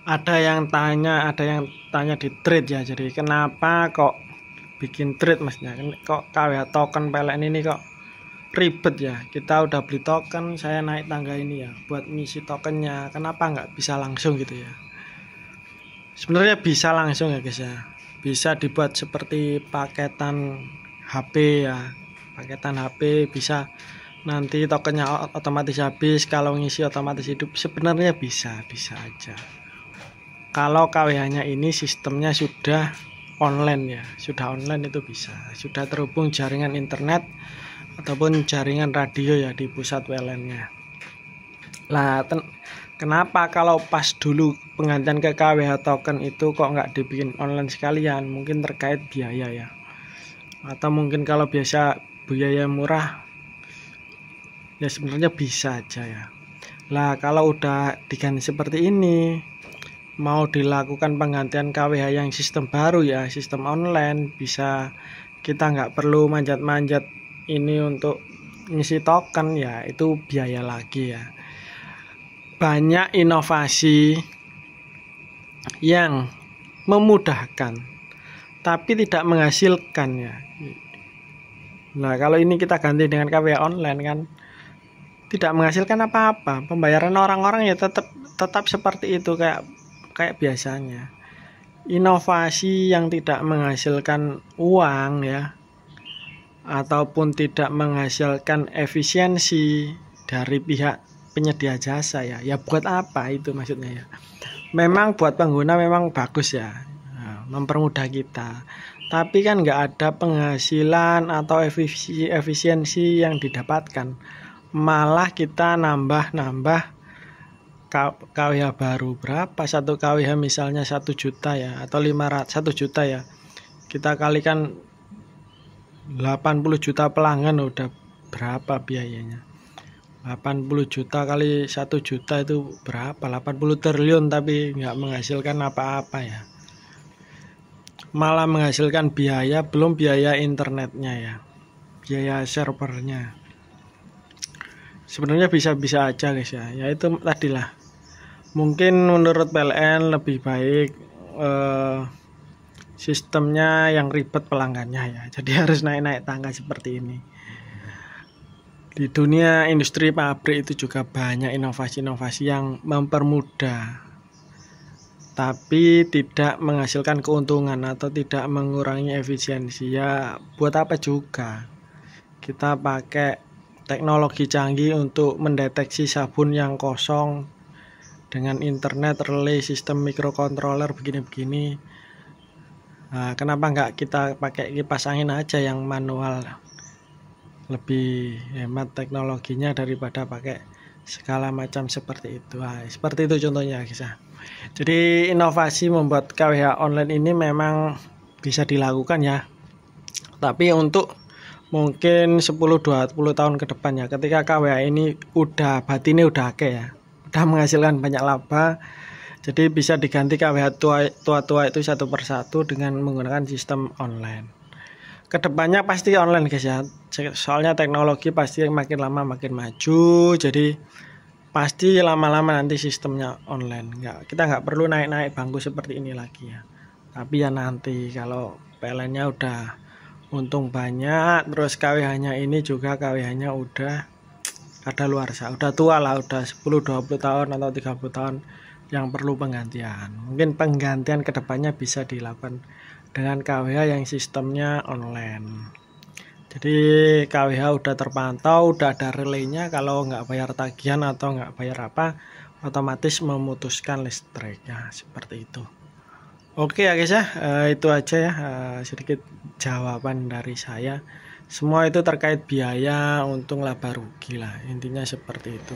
Ada yang tanya di thread ya. Jadi kenapa kok bikin thread Masnya? Kok KWH token PLN ini kok ribet ya? Kita udah beli token, saya naik tangga ini ya, buat ngisi tokennya. Kenapa nggak bisa langsung gitu ya? Sebenarnya bisa langsung ya guys ya. Bisa dibuat seperti paketan HP ya. Paketan HP bisa nanti tokennya otomatis habis, kalau ngisi otomatis hidup. Sebenarnya bisa aja. Kalau KWH-nya ini sistemnya sudah online ya, sudah online itu bisa, sudah terhubung jaringan internet ataupun jaringan radio ya di pusat PLN-nya. Lah, kenapa kalau pas dulu penggantian ke KWH token itu kok nggak dibikin online sekalian? Mungkin terkait biaya ya, atau mungkin kalau biasa biaya murah ya sebenarnya bisa aja ya. Lah kalau udah diganti seperti ini, mau dilakukan penggantian KWH yang sistem baru ya, sistem online, bisa kita nggak perlu manjat-manjat ini untuk ngisi token ya, itu biaya lagi ya. Banyak inovasi yang memudahkan tapi tidak menghasilkan ya. Nah kalau ini kita ganti dengan KWH online kan tidak menghasilkan apa-apa, pembayaran orang-orang ya tetap seperti itu kayak biasanya. Inovasi yang tidak menghasilkan uang ya, ataupun tidak menghasilkan efisiensi dari pihak penyedia jasa ya buat apa itu maksudnya ya. Memang buat pengguna memang bagus ya, mempermudah kita, tapi kan nggak ada penghasilan atau efisiensi yang didapatkan, malah kita nambah KWH baru. Berapa satu KWH? Misalnya 1 juta ya, atau 1 juta ya, kita kalikan 80 juta pelanggan, udah berapa biayanya? 80 juta kali 1 juta itu berapa? 80 triliun, tapi nggak menghasilkan apa-apa ya, malah menghasilkan biaya, belum biaya internetnya ya, biaya servernya. Sebenarnya bisa-bisa aja guys ya, itu tadilah. Mungkin menurut PLN lebih baik sistemnya yang ribet pelanggannya ya, jadi harus naik-naik tangga seperti ini. Di dunia industri pabrik itu juga banyak inovasi-inovasi yang mempermudah tapi tidak menghasilkan keuntungan atau tidak mengurangi efisiensi ya. Buat apa juga kita pakai teknologi canggih untuk mendeteksi sabun yang kosong dengan internet, relay, sistem microcontroller begini-begini. Nah, kenapa nggak kita pakai kipas angin aja yang manual, lebih hemat teknologinya daripada pakai segala macam seperti itu. Nah, seperti itu contohnya guys ya. Jadi inovasi membuat KWH online ini memang bisa dilakukan ya, tapi untuk mungkin 10-20 tahun ke depan ya, ketika KWH ini udah batinnya udah oke ya, udah menghasilkan banyak laba, jadi bisa diganti KWH tua-tua itu satu persatu dengan menggunakan sistem online. Kedepannya pasti online guys ya, soalnya teknologi pasti makin lama makin maju, jadi pasti lama-lama nanti sistemnya online. Kita nggak perlu naik-naik bangku seperti ini lagi ya. Tapi ya nanti kalau PLN-nya udah untung banyak, terus KWH-nya ini juga KWH-nya udah ada luarsa, udah tua lah, udah 10-20 tahun atau 30 tahun yang perlu penggantian. Mungkin penggantian kedepannya bisa dilakukan dengan KWH yang sistemnya online. Jadi KWH udah terpantau, udah ada relaynya, kalau nggak bayar tagihan atau nggak bayar apa, otomatis memutuskan listrik ya, seperti itu. Oke ya guys ya, itu aja ya, sedikit jawaban dari saya. Semua itu terkait biaya, untung laba rugi lah, intinya seperti itu.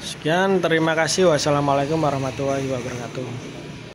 Sekian, terima kasih. Wassalamualaikum warahmatullahi wabarakatuh.